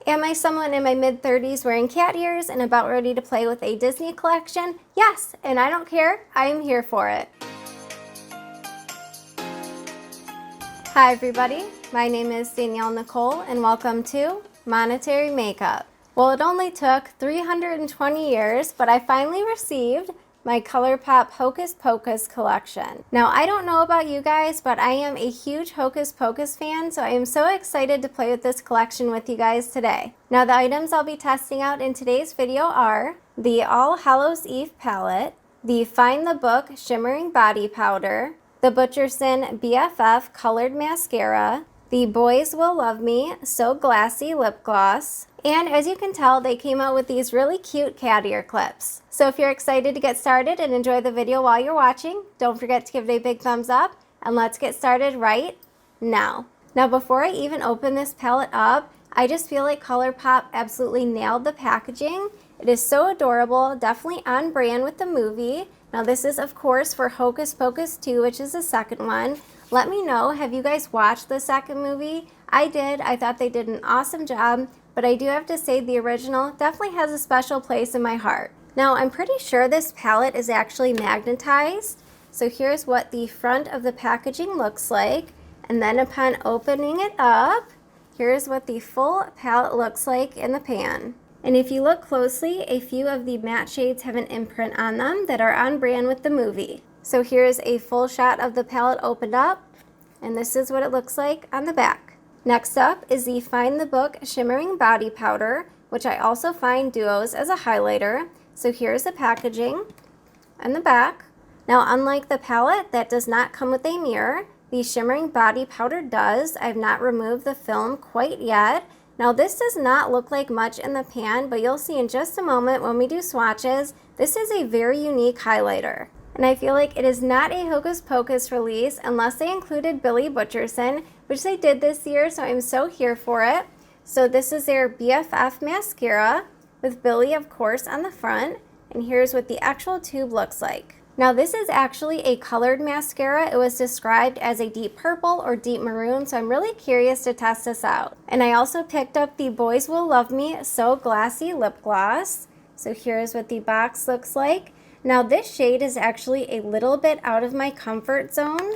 Am I someone in my mid-30s wearing cat ears and about ready to play with a Disney collection? Yes, and I don't care. I am here for it. Hi everybody, my name is Danielle Nicole and welcome to Monetary Makeup. Well, it only took 320 years, but I finally received my Colourpop Hocus Pocus collection. Now, I don't know about you guys, but I am a huge Hocus Pocus fan, so I am so excited to play with this collection with you guys today. Now, the items I'll be testing out in today's video are the All Hallows Eve palette, the Find the Book Shimmering Body Powder, the Butcherson BFF Colored Mascara, the Boys Will Love Me So Glassy Lip Gloss, and as you can tell, they came out with these really cute cat ear clips. So if you're excited to get started and enjoy the video while you're watching, don't forget to give it a big thumbs up, and let's get started right now. Now, before I even open this palette up, I just feel like Colourpop absolutely nailed the packaging. It is so adorable, definitely on brand with the movie. Now this is of course for Hocus Pocus 2, which is the second one. Let me know, have you guys watched the second movie? I did. I thought they did an awesome job, but I do have to say the original definitely has a special place in my heart. Now I'm pretty sure this palette is actually magnetized. So here's what the front of the packaging looks like. And then upon opening it up, here's what the full palette looks like in the pan. And if you look closely, a few of the matte shades have an imprint on them that are on brand with the movie. So here's a full shot of the palette opened up, and this is what it looks like on the back. Next up is the Find the Book Shimmering Body Powder, which I also find duos as a highlighter. So here's the packaging and the back. Now, unlike the palette that does not come with a mirror, the Shimmering Body Powder does. I've not removed the film quite yet. Now this does not look like much in the pan, but you'll see in just a moment when we do swatches, this is a very unique highlighter. And I feel like it is not a Hocus Pocus release unless they included Billy Butcherson, which they did this year, so I'm so here for it. So this is their BFF mascara with Billy, of course, on the front. And here's what the actual tube looks like. Now this is actually a colored mascara. It was described as a deep purple or deep maroon, so I'm really curious to test this out. And I also picked up the Boys Will Love Me So Glassy Lip Gloss. So here's what the box looks like. Now this shade is actually a little bit out of my comfort zone.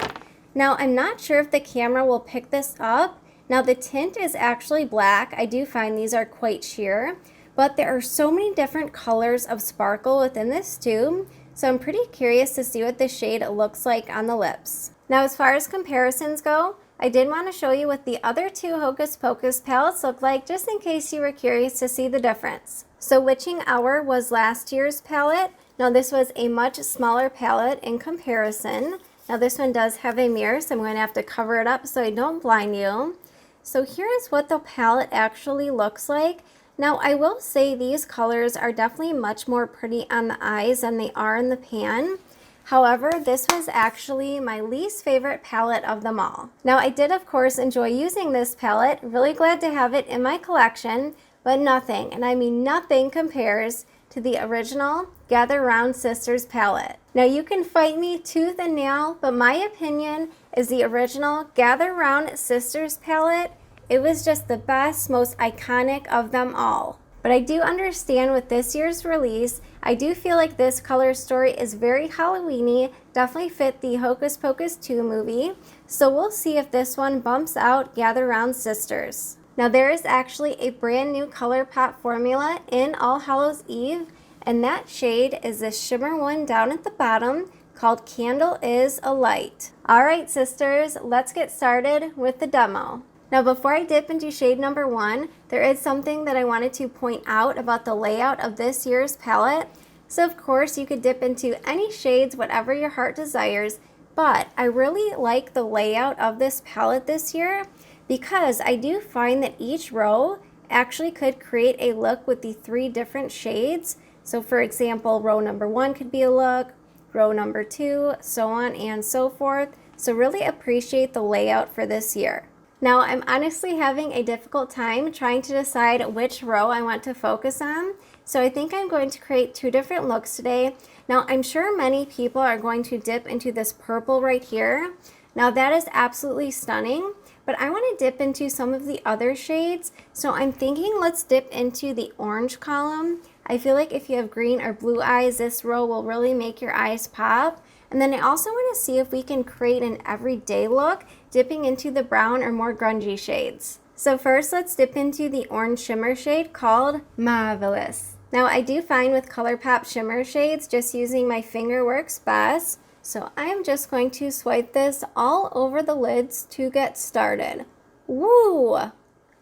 Now I'm not sure if the camera will pick this up. Now the tint is actually black. I do find these are quite sheer, but there are so many different colors of sparkle within this tube. So I'm pretty curious to see what this shade looks like on the lips. Now as far as comparisons go, I did want to show you what the other two Hocus Pocus palettes look like, just in case you were curious to see the difference. So Witching Hour was last year's palette. Now this was a much smaller palette in comparison. Now this one does have a mirror, so I'm going to have to cover it up so I don't blind you. So here is what the palette actually looks like. Now I will say these colors are definitely much more pretty on the eyes than they are in the pan. However, this was actually my least favorite palette of them all. Now I did of course enjoy using this palette, really glad to have it in my collection, but nothing, and I mean nothing, compares to the original Gather Round Sisters palette. Now you can fight me tooth and nail, but my opinion is the original Gather Round Sisters palette. It was just the best, most iconic of them all. But I do understand with this year's release, I do feel like this color story is very Halloween-y, definitely fit the Hocus Pocus 2 movie. So we'll see if this one bumps out Gather Round Sisters. Now there is actually a brand new Colourpop formula in All Hallows Eve, and that shade is this shimmer one down at the bottom called Candle Is a Light. All right, sisters, let's get started with the demo. Now before I dip into shade number 1, there is something that I wanted to point out about the layout of this year's palette. So of course you could dip into any shades, whatever your heart desires, but I really like the layout of this palette this year because I do find that each row actually could create a look with the 3 different shades. So for example, row number 1 could be a look, row number 2, so on and so forth. So really appreciate the layout for this year. Now I'm honestly having a difficult time trying to decide which row I want to focus on. So I think I'm going to create 2 different looks today. Now I'm sure many people are going to dip into this purple right here. Now that is absolutely stunning, but I want to dip into some of the other shades. So I'm thinking let's dip into the orange column. I feel like if you have green or blue eyes, this row will really make your eyes pop. And then I also want to see if we can create an everyday look, dipping into the brown or more grungy shades. So first, let's dip into the orange shimmer shade called Marvelous. Now, I do find with Colourpop shimmer shades, just using my finger works best. So I'm just going to swipe this all over the lids to get started. Woo!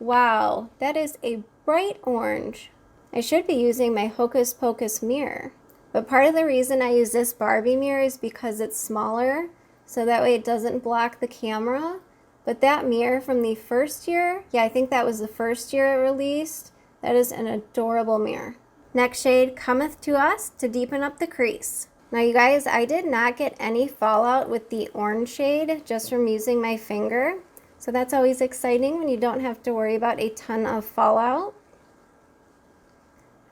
Wow, that is a bright orange. I should be using my Hocus Pocus mirror. But part of the reason I use this Barbie mirror is because it's smaller, so that way it doesn't block the camera. But that mirror from the first year, yeah, I think that was the first year it released. That is an adorable mirror. Next shade cometh to us to deepen up the crease. Now you guys, I did not get any fallout with the orange shade just from using my finger. So that's always exciting when you don't have to worry about a ton of fallout.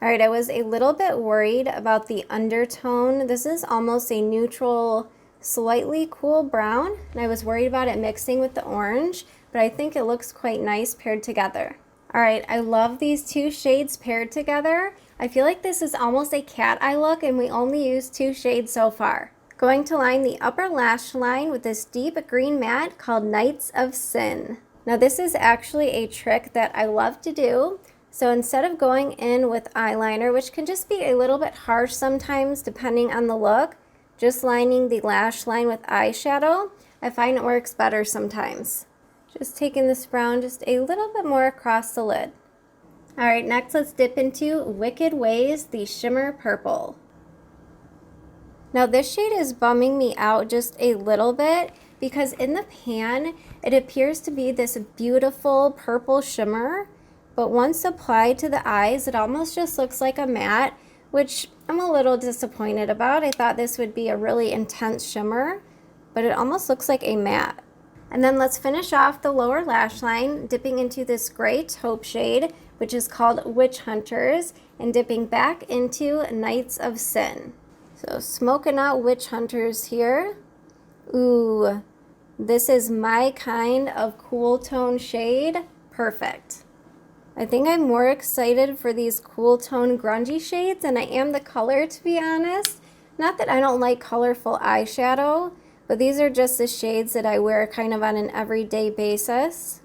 All right, I was a little bit worried about the undertone. This is almost a neutral, slightly cool brown, and I was worried about it mixing with the orange, but I think it looks quite nice paired together. All right, I love these two shades paired together. I feel like this is almost a cat eye look, and we only used 2 shades so far. Going to line the upper lash line with this deep green matte called Nights of Sin. Now this is actually a trick that I love to do. So instead of going in with eyeliner, which can just be a little bit harsh sometimes depending on the look, just lining the lash line with eyeshadow, I find it works better sometimes. Just taking this brown just a little bit more across the lid. All right, next let's dip into Wicked Ways, the Shimmer Purple. Now this shade is bumming me out just a little bit because in the pan, it appears to be this beautiful purple shimmer, but once applied to the eyes, it almost just looks like a matte, which I'm a little disappointed about. I thought this would be a really intense shimmer, but it almost looks like a matte. And then let's finish off the lower lash line, dipping into this gray taupe shade, which is called Witch Hunters, and dipping back into Nights of Sin. So smoking out Witch Hunters here. Ooh, this is my kind of cool tone shade. Perfect. I think I'm more excited for these cool tone grungy shades than I am the color, to be honest. Not that I don't like colorful eyeshadow, but these are just the shades that I wear kind of on an everyday basis.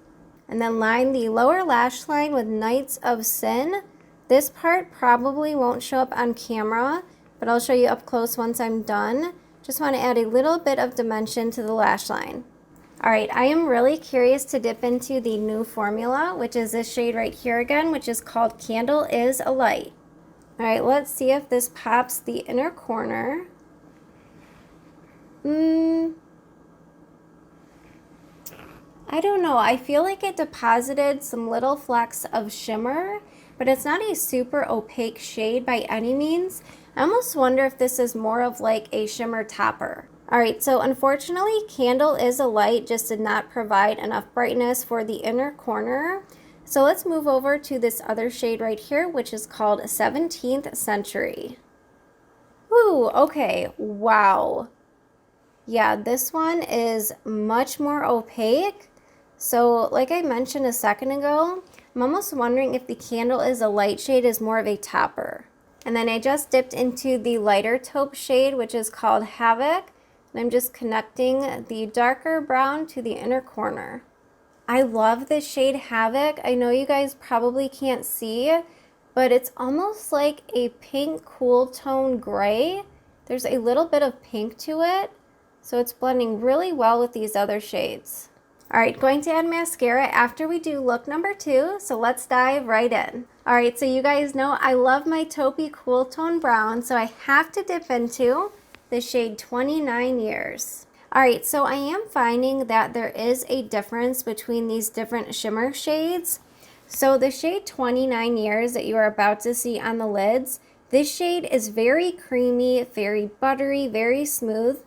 And then line the lower lash line with Nights of Sin. This part probably won't show up on camera, but I'll show you up close once I'm done. Just want to add a little bit of dimension to the lash line. All right, I am really curious to dip into the new formula, which is this shade right here again, which is called Candle is a Light. All right, let's see if this pops the inner corner. I don't know. I feel like it deposited some little flecks of shimmer, but it's not a super opaque shade by any means. I almost wonder if this is more of like a shimmer topper. All right, so unfortunately, Candle is a Light just did not provide enough brightness for the inner corner. So let's move over to this other shade right here, which is called 17th Century. Ooh, okay, wow. Yeah, this one is much more opaque. So like I mentioned a second ago, I'm almost wondering if the Candle is a Light shade is more of a topper. And then I just dipped into the lighter taupe shade, which is called Havoc. And I'm just connecting the darker brown to the inner corner. I love this shade Havoc. I know you guys probably can't see, but it's almost like a pink cool tone gray. There's a little bit of pink to it, so it's blending really well with these other shades. All right, going to add mascara after we do look number 2, so let's dive right in. All right, so you guys know I love my taupey cool tone brown, so I have to dip into the shade 29 Years. All right, so I am finding that there is a difference between these different shimmer shades. So the shade 29 Years that you are about to see on the lids, this shade is very creamy, very buttery, very smooth.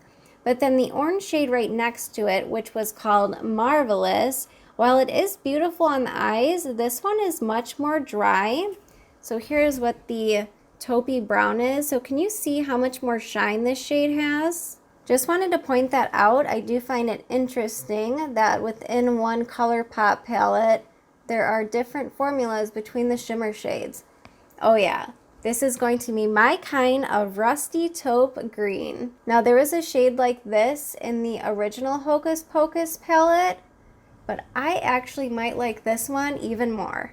But then the orange shade right next to it, which was called Marvelous, while it is beautiful on the eyes, this one is much more dry. So here's what the taupey brown is. So can you see how much more shine this shade has? Just wanted to point that out. I do find it interesting that within one Colourpop palette, there are different formulas between the shimmer shades. Oh yeah, this is going to be my kind of rusty taupe green. Now there was a shade like this in the original Hocus Pocus palette, but I actually might like this one even more.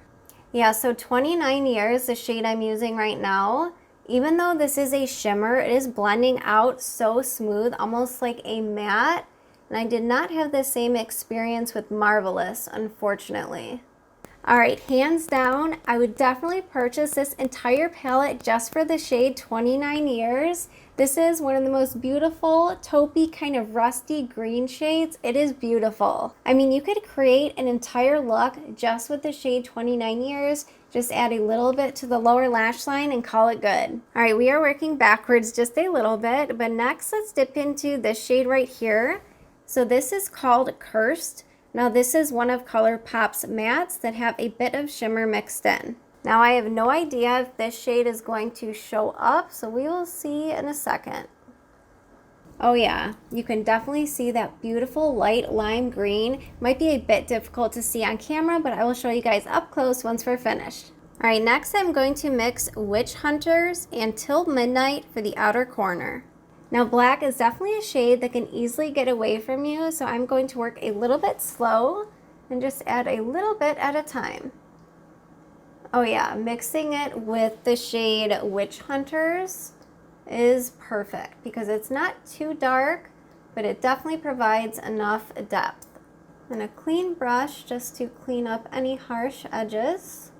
Yeah, so 29 years, the shade I'm using right now. Even though this is a shimmer, it is blending out so smooth, almost like a matte. And I did not have the same experience with Marvelous, unfortunately. All right, hands down, I would definitely purchase this entire palette just for the shade 29 years. This is one of the most beautiful taupey kind of rusty green shades. It is beautiful. I mean, you could create an entire look just with the shade 29 years. Just add a little bit to the lower lash line and call it good. All right, we are working backwards just a little bit, but next let's dip into this shade right here. So this is called Cursed. Now this is one of Colourpop's mattes that have a bit of shimmer mixed in. Now I have no idea if this shade is going to show up, so we will see in a second. Oh yeah, you can definitely see that beautiful light lime green. Might be a bit difficult to see on camera, but I will show you guys up close once we're finished. All right, next I'm going to mix Witch Hunters and Till Midnight for the outer corner. Now black is definitely a shade that can easily get away from you, so I'm going to work a little bit slow and just add a little bit at a time. Oh yeah, mixing it with the shade Witch Hunters is perfect because it's not too dark, but it definitely provides enough depth. And a clean brush just to clean up any harsh edges.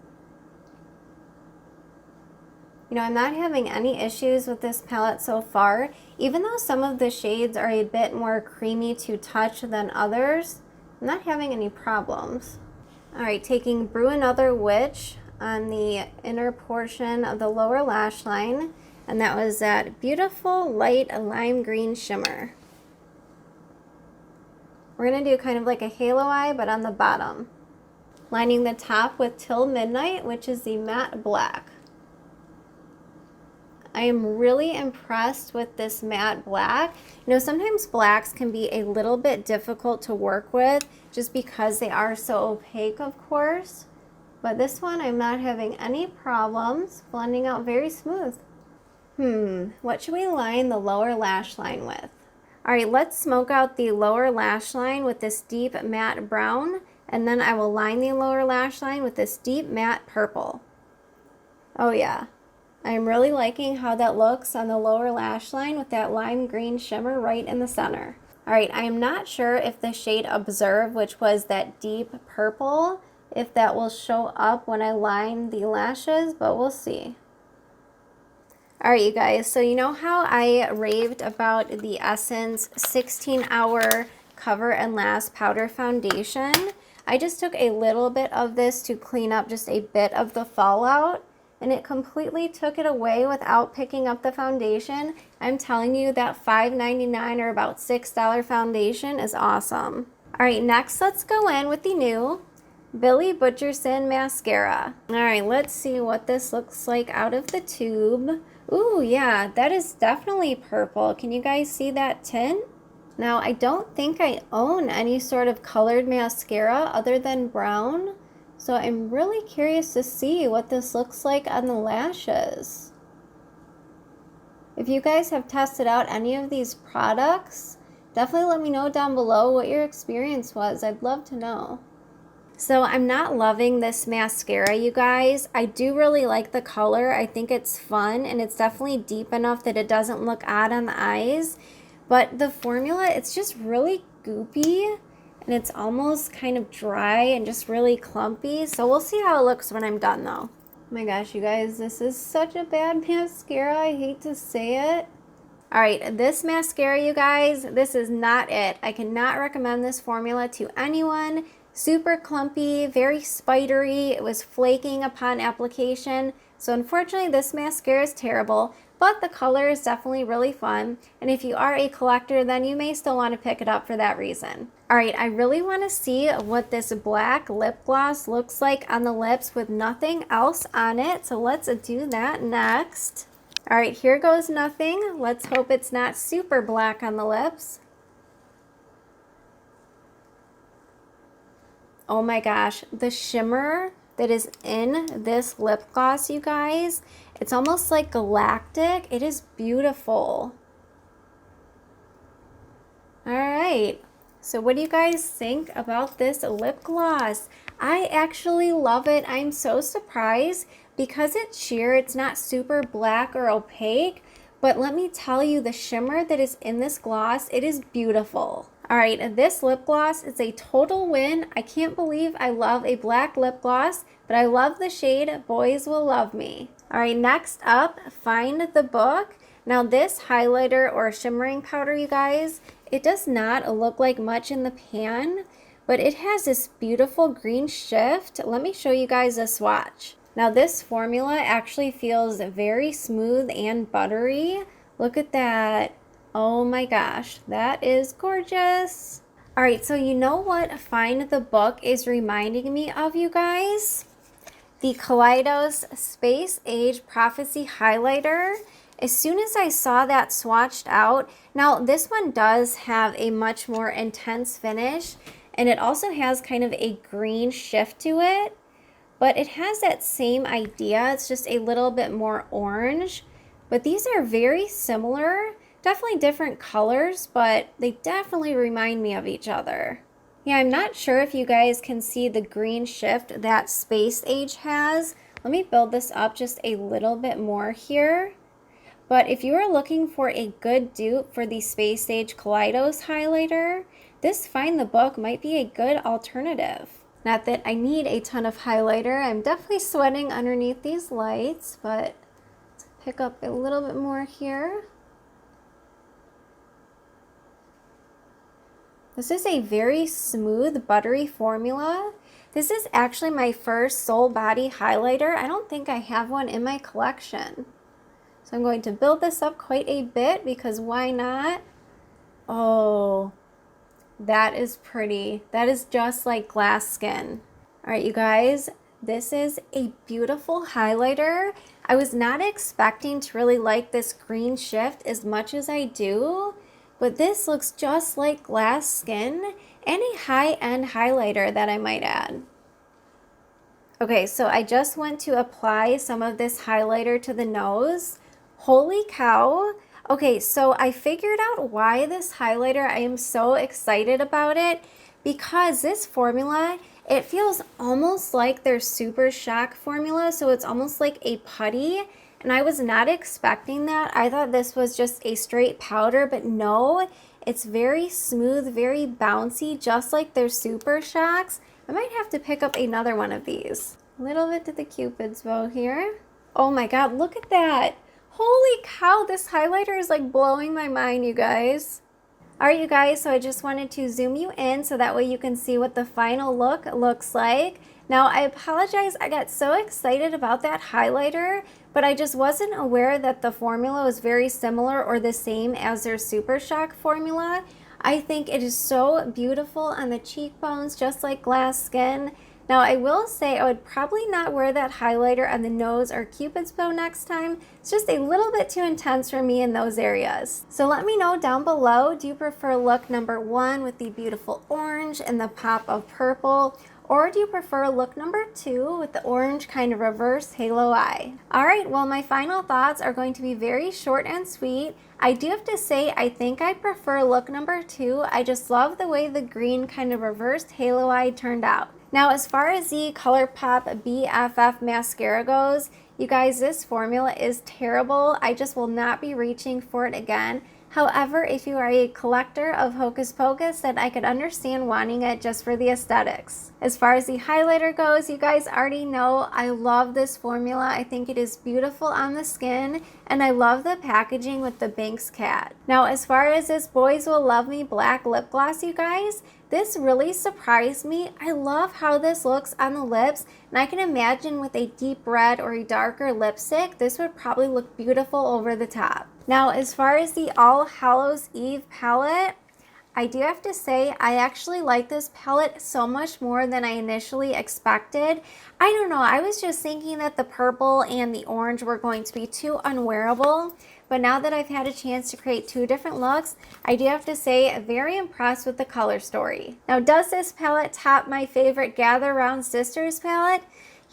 You know, I'm not having any issues with this palette so far. Even though some of the shades are a bit more creamy to touch than others, I'm not having any problems. All right, taking Brew Another Witch on the inner portion of the lower lash line, and that was that beautiful light lime green shimmer. We're gonna do kind of like a halo eye, but on the bottom. Lining the top with Till Midnight, which is the matte black. I am really impressed with this matte black. You know, sometimes blacks can be a little bit difficult to work with just because they are so opaque, of course. But this one, I'm not having any problems, blending out very smooth. What should we line the lower lash line with? All right, let's smoke out the lower lash line with this deep matte brown, and then I will line the lower lash line with this deep matte purple. Oh yeah. I'm really liking how that looks on the lower lash line with that lime green shimmer right in the center. All right, I am not sure if the shade Observe, which was that deep purple, if that will show up when I line the lashes, but we'll see. All right, you guys, so you know how I raved about the Essence 16-Hour Cover and Last Powder Foundation? I just took a little bit of this to clean up just a bit of the fallout, and it completely took it away without picking up the foundation. I'm telling you, that $5.99 or about $6 foundation is awesome. All right, next let's go in with the new Billy Butcherson mascara. All right, let's see what this looks like out of the tube. Ooh, yeah, that is definitely purple. Can you guys see that tint? Now, I don't think I own any sort of colored mascara other than brown. So I'm really curious to see what this looks like on the lashes. If you guys have tested out any of these products, definitely let me know down below what your experience was. I'd love to know. So I'm not loving this mascara, you guys. I do really like the color. I think it's fun, and it's definitely deep enough that it doesn't look odd on the eyes. But the formula, it's just really goopy. And it's almost kind of dry and just really clumpy. So we'll see how it looks when I'm done though. Oh my gosh, you guys, this is such a bad mascara. I hate to say it. All right, this mascara, you guys, this is not it. I cannot recommend this formula to anyone. Super clumpy, very spidery. It was flaking upon application. So unfortunately, this mascara is terrible. But the color is definitely really fun. And if you are a collector, then you may still want to pick it up for that reason. All right, I really want to see what this black lip gloss looks like on the lips with nothing else on it. So let's do that next. All right, here goes nothing. Let's hope it's not super black on the lips. Oh my gosh, the shimmer that is in this lip gloss, you guys, it's almost like galactic. It is beautiful. All right, so what do you guys think about this lip gloss? I actually love it. I'm so surprised because it's sheer. It's not super black or opaque, but let me tell you, the shimmer that is in this gloss, it is beautiful. All right, this lip gloss is a total win. I can't believe I love a black lip gloss, but I love the shade Boys Will Love Me. All right, next up, Find the Book. Now this highlighter or shimmering powder, you guys, it does not look like much in the pan, but it has this beautiful green shift. Let me show you guys a swatch. Now this formula actually feels very smooth and buttery. Look at that. Oh my gosh, that is gorgeous. All right, so you know what Find the Book is reminding me of, you guys? The Kaleidos Space Age Prophecy Highlighter. As soon as I saw that swatched out, now this one does have a much more intense finish, and it also has kind of a green shift to it, but it has that same idea. It's just a little bit more orange, but these are very similar. Definitely different colors, but they definitely remind me of each other. Yeah, I'm not sure if you guys can see the green shift that Space Age has. Let me build this up just a little bit more here. But if you are looking for a good dupe for the Space Age Kaleidos highlighter, this Find the Book might be a good alternative. Not that I need a ton of highlighter. I'm definitely sweating underneath these lights, but let's pick up a little bit more here. This is a very smooth, buttery formula. This is actually my first Soul Body highlighter. I don't think I have one in my collection. So I'm going to build this up quite a bit because why not? Oh, that is pretty. That is just like glass skin. All right, you guys, this is a beautiful highlighter. I was not expecting to really like this green shift as much as I do, but this looks just like glass skin and a high-end highlighter that I might add. Okay, so I just went to apply some of this highlighter to the nose. Holy cow. Okay, so I figured out why this highlighter, I am so excited about it, because this formula, it feels almost like their Super Shock formula, so it's almost like a putty. And I was not expecting that. I thought this was just a straight powder, but no, it's very smooth, very bouncy, just like their Super Shocks. I might have to pick up another one of these. A little bit to the Cupid's bow here. Oh my God, look at that. Holy cow, this highlighter is like blowing my mind, you guys. All right, you guys, so I just wanted to zoom you in so that way you can see what the final look looks like. Now, I apologize, I got so excited about that highlighter, but I just wasn't aware that the formula was very similar or the same as their Super Shock formula. I think it is so beautiful on the cheekbones, just like glass skin. Now, I will say I would probably not wear that highlighter on the nose or Cupid's bow next time. It's just a little bit too intense for me in those areas. So let me know down below, do you prefer look number 1 with the beautiful orange and the pop of purple? Or do you prefer look number 2 with the orange kind of reverse halo eye? All right, well, my final thoughts are going to be very short and sweet. I do have to say, I think I prefer look number 2. I just love the way the green kind of reversed halo eye turned out. Now, as far as the Colourpop BFF mascara goes, you guys, this formula is terrible. I just will not be reaching for it again. However, if you are a collector of Hocus Pocus, then I could understand wanting it just for the aesthetics. As far as the highlighter goes, you guys already know I love this formula. I think it is beautiful on the skin, and I love the packaging with the Banks cat. Now, as far as this Boys Will Love Me black lip gloss, you guys, this really surprised me. I love how this looks on the lips, and I can imagine with a deep red or a darker lipstick, this would probably look beautiful over the top. Now, as far as the All Hallows Eve palette, I do have to say I actually like this palette so much more than I initially expected. I don't know, I was just thinking that the purple and the orange were going to be too unwearable, but now that I've had a chance to create two different looks, I do have to say I'm very impressed with the color story. Now, does this palette top my favorite Gather Round Sisters palette?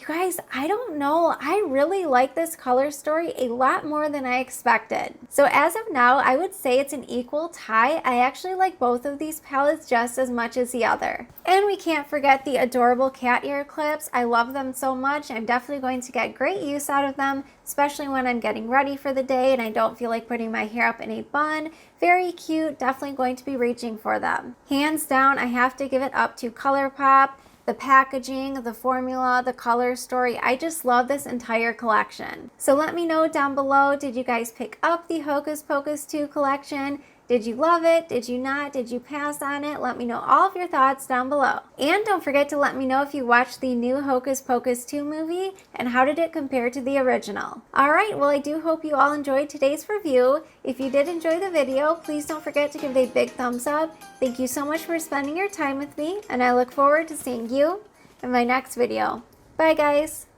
You guys, I don't know. I really like this color story a lot more than I expected. So as of now, I would say it's an equal tie. I actually like both of these palettes just as much as the other. And we can't forget the adorable cat ear clips. I love them so much. I'm definitely going to get great use out of them, especially when I'm getting ready for the day and I don't feel like putting my hair up in a bun. Very cute. Definitely going to be reaching for them. Hands down, I have to give it up to Colourpop. The packaging, the formula, the color story, I just love this entire collection. So let me know down below, did you guys pick up the Hocus Pocus 2 collection? Did you love it? Did you not? Did you pass on it? Let me know all of your thoughts down below. And don't forget to let me know if you watched the new Hocus Pocus 2 movie and how did it compare to the original. Alright, well I do hope you all enjoyed today's review. If you did enjoy the video, please don't forget to give it a big thumbs up. Thank you so much for spending your time with me, and I look forward to seeing you in my next video. Bye guys!